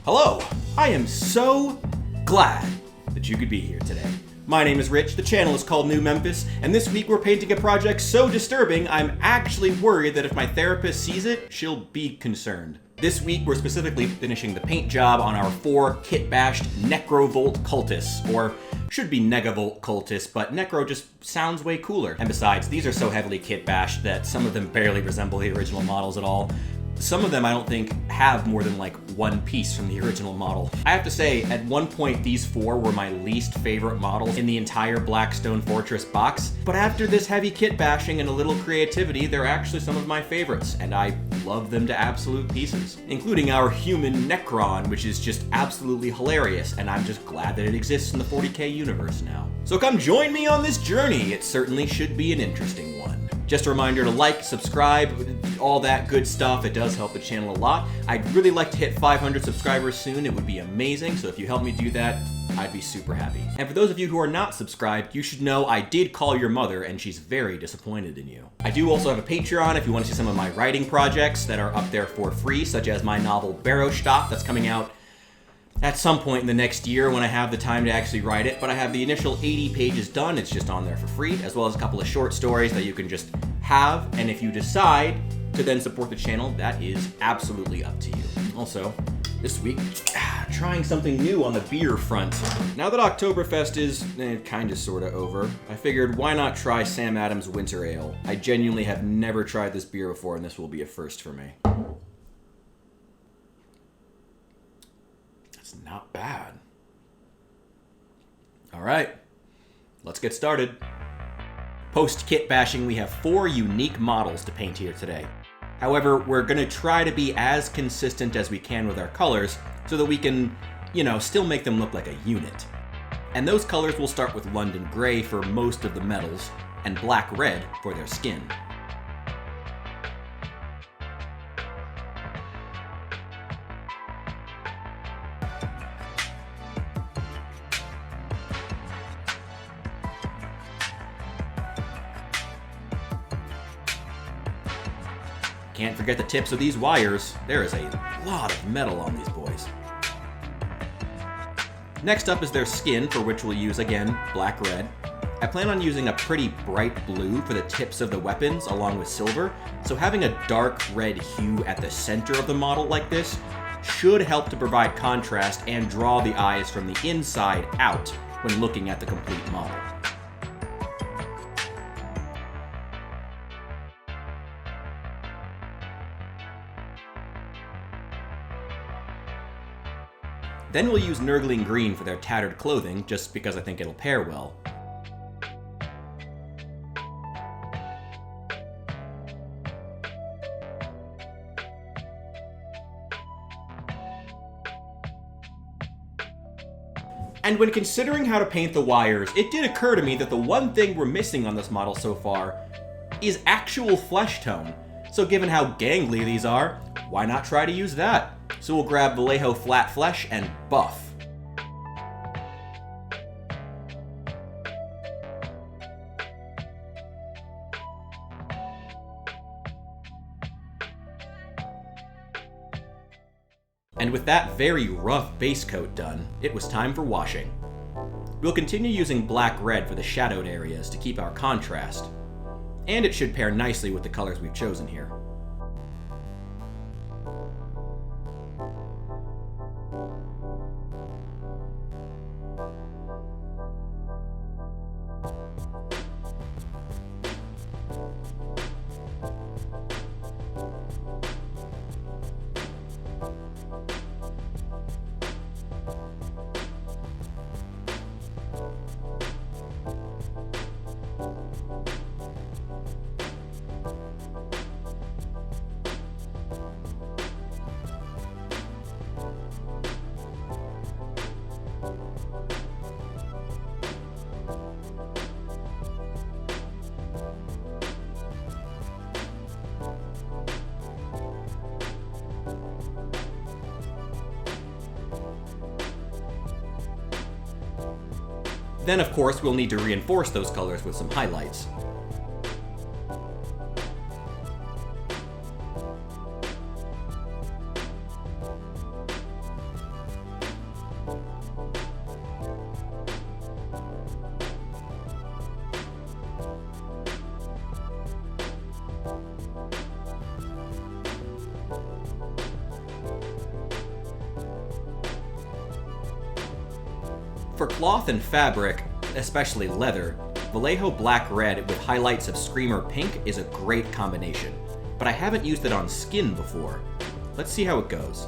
Hello! I am so glad that you could be here today. My name is Rich, the channel is called New Memphis, and this week we're painting a project so disturbing I'm actually worried that if my therapist sees it, she'll be concerned. This week we're specifically finishing the paint job on our 4 kitbashed Necrovolt Cultists, or should be Negavolt Cultists, but Necro just sounds way cooler. And besides, these are so heavily kitbashed that some of them barely resemble the original models at all. Some of them I don't think have more than like one piece from the original model. I have to say, at one point these 4 were my least favorite models in the entire Blackstone Fortress box, but after this heavy kit bashing and a little creativity, they're actually some of my favorites, and I love them to absolute pieces. Including our human Necron, which is just absolutely hilarious, and I'm just glad that it exists in the 40k universe now. So come join me on this journey, it certainly should be an interesting one. Just a reminder to like, subscribe, all that good stuff. It does help the channel a lot. I'd really like to hit 500 subscribers soon. It would be amazing. So if you help me do that, I'd be super happy. And for those of you who are not subscribed, you should know I did call your mother and she's very disappointed in you. I do also have a Patreon if you want to see some of my writing projects that are up there for free, such as my novel Barrowstock that's coming out at some point in the next year when I have the time to actually write it, but I have the initial 80 pages done. It's just on there for free, as well as a couple of short stories that you can just have, and if you decide to then support the channel, that is absolutely up to you. Also, this week, trying something new on the beer front. Now that Oktoberfest is kinda sorta over, I figured why not try Sam Adams Winter Ale. I genuinely have never tried this beer before, and this will be a first for me. Not bad. All right, let's get started. Post kit bashing, we have 4 unique models to paint here today. However, we're gonna try to be as consistent as we can with our colors so that we can, still make them look like a unit. And those colors will start with London Gray for most of the metals and Black Red for their skin. Can't forget the tips of these wires. There is a lot of metal on these boys. Next up is their skin, for which we'll use, again, Black Red. I plan on using a pretty bright blue for the tips of the weapons, along with silver, so having a dark red hue at the center of the model like this should help to provide contrast and draw the eyes from the inside out when looking at the complete model. Then we'll use Nurgling Green for their tattered clothing, just because I think it'll pair well. And when considering how to paint the wires, it did occur to me that the one thing we're missing on this model so far is actual flesh tone. So given how gangly these are, why not try to use that? So we'll grab Vallejo Flat Flesh and buff. And with that very rough base coat done, it was time for washing. We'll continue using Black Red for the shadowed areas to keep our contrast. And it should pair nicely with the colors we've chosen here. Then, of course, we'll need to reinforce those colors with some highlights. For cloth and fabric, especially leather, Vallejo Black Red with highlights of Screamer Pink is a great combination, but I haven't used it on skin before. Let's see how it goes.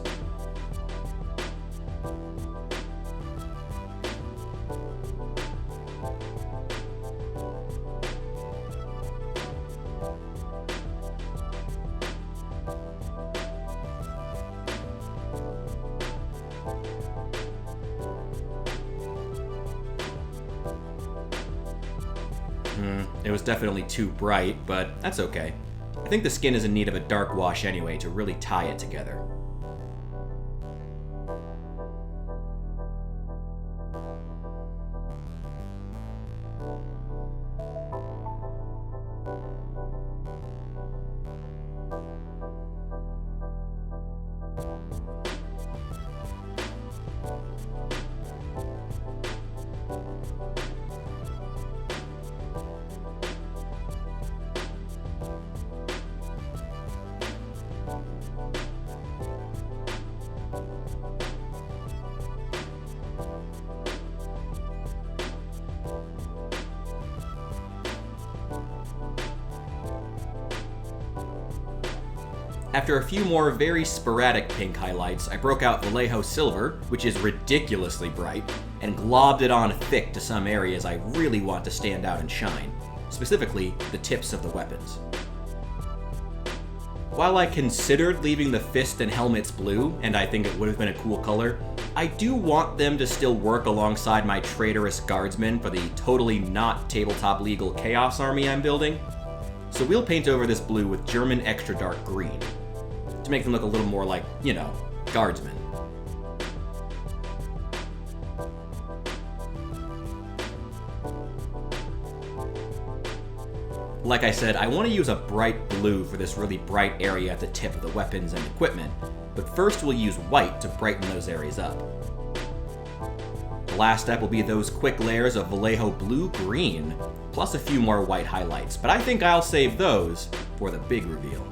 It was definitely too bright, but that's okay. I think the skin is in need of a dark wash anyway to really tie it together. After a few more very sporadic pink highlights, I broke out Vallejo Silver, which is ridiculously bright, and globbed it on thick to some areas I really want to stand out and shine, specifically the tips of the weapons. While I considered leaving the fist and helmets blue, and I think it would have been a cool color, I do want them to still work alongside my traitorous guardsmen for the totally not tabletop legal chaos army I'm building. So we'll paint over this blue with German extra dark green, to make them look a little more like, you know, guardsmen. Like I said, I want to use a bright blue for this really bright area at the tip of the weapons and equipment, but first we'll use white to brighten those areas up. The last step will be those quick layers of Vallejo blue-green, plus a few more white highlights, but I think I'll save those for the big reveal.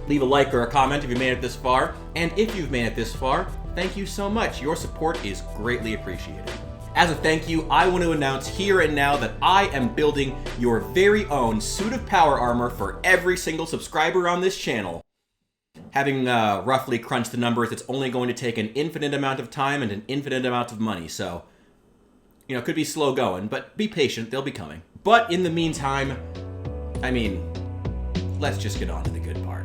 Leave a like or a comment if you made it this far, and if you've made it this far, thank you so much. Your support is greatly appreciated. As a thank you, I want to announce here and now that I am building your very own suit of power armor for every single subscriber on this channel. Having roughly crunched the numbers, it's only going to take an infinite amount of time and an infinite amount of money, so, you know, it could be slow going, but be patient, they'll be coming. But in the meantime, I mean, let's just get on to the good part.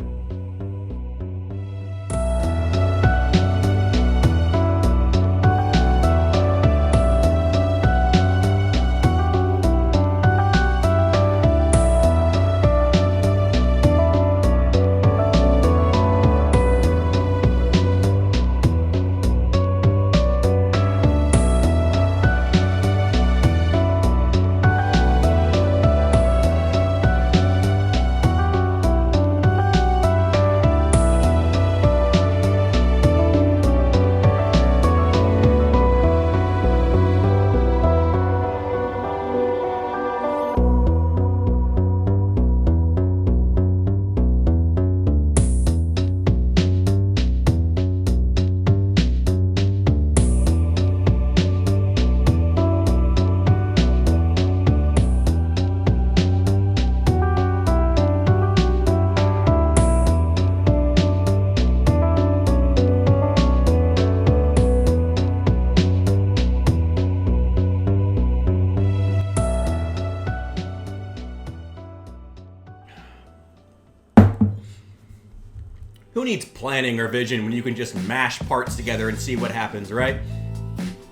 Who needs planning or vision when you can just mash parts together and see what happens, right?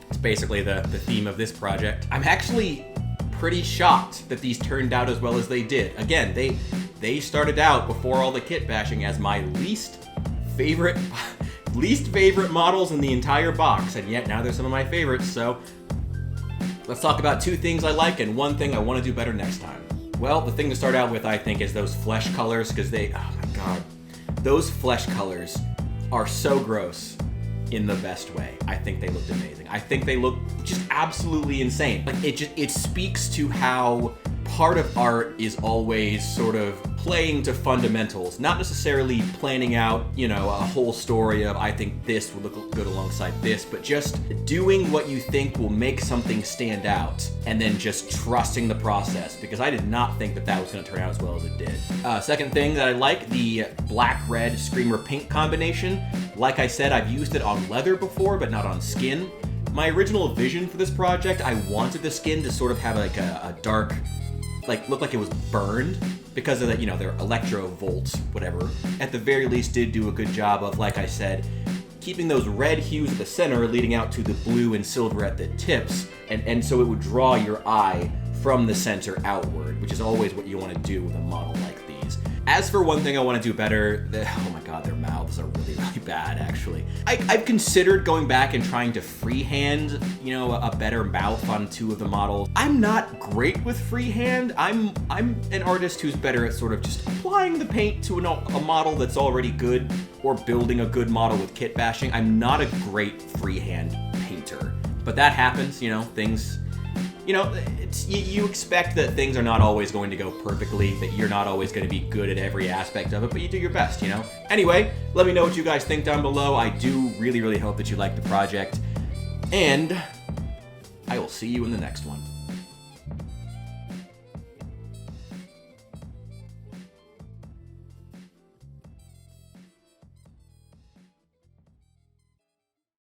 It's basically the theme of this project. I'm actually pretty shocked that these turned out as well as they did. Again, they started out before all the kit bashing as my least favorite models in the entire box, and yet now they're some of my favorites, so let's talk about two things I like and one thing I want to do better next time. Well, the thing to start out with, I think, is those flesh colors, because oh my god. Those flesh colors are so gross in the best way. I think they looked amazing. I think they look just absolutely insane. Like it speaks to how part of art is always sort of playing to fundamentals, not necessarily planning out, you know, a whole story of I think this will look good alongside this, but just doing what you think will make something stand out and then just trusting the process, because I did not think that was going to turn out as well as it did. Second thing that I like, the black-red Screamer pink combination. Like I said, I've used it on leather before, but not on skin. My original vision for this project, I wanted the skin to sort of have like a dark, like look like it was burned because of that, you know, their Necrovolt, whatever. At the very least did do a good job of, like I said, keeping those red hues at the center leading out to the blue and silver at the tips, and so it would draw your eye from the center outward, which is always what you want to do with a model like these. As for one thing I want to do better, oh my god, their mouths are really, really bad, actually. I've considered going back and trying to freehand, you know, a better mouth on two of the models. I'm not great with freehand. I'm an artist who's better at sort of just applying the paint to a model that's already good, or building a good model with kit bashing. I'm not a great freehand painter, but that happens, you know, things. You know, you expect that things are not always going to go perfectly, that you're not always going to be good at every aspect of it, but you do your best, you know? Anyway, let me know what you guys think down below. I do really, really hope that you like the project, and I will see you in the next one.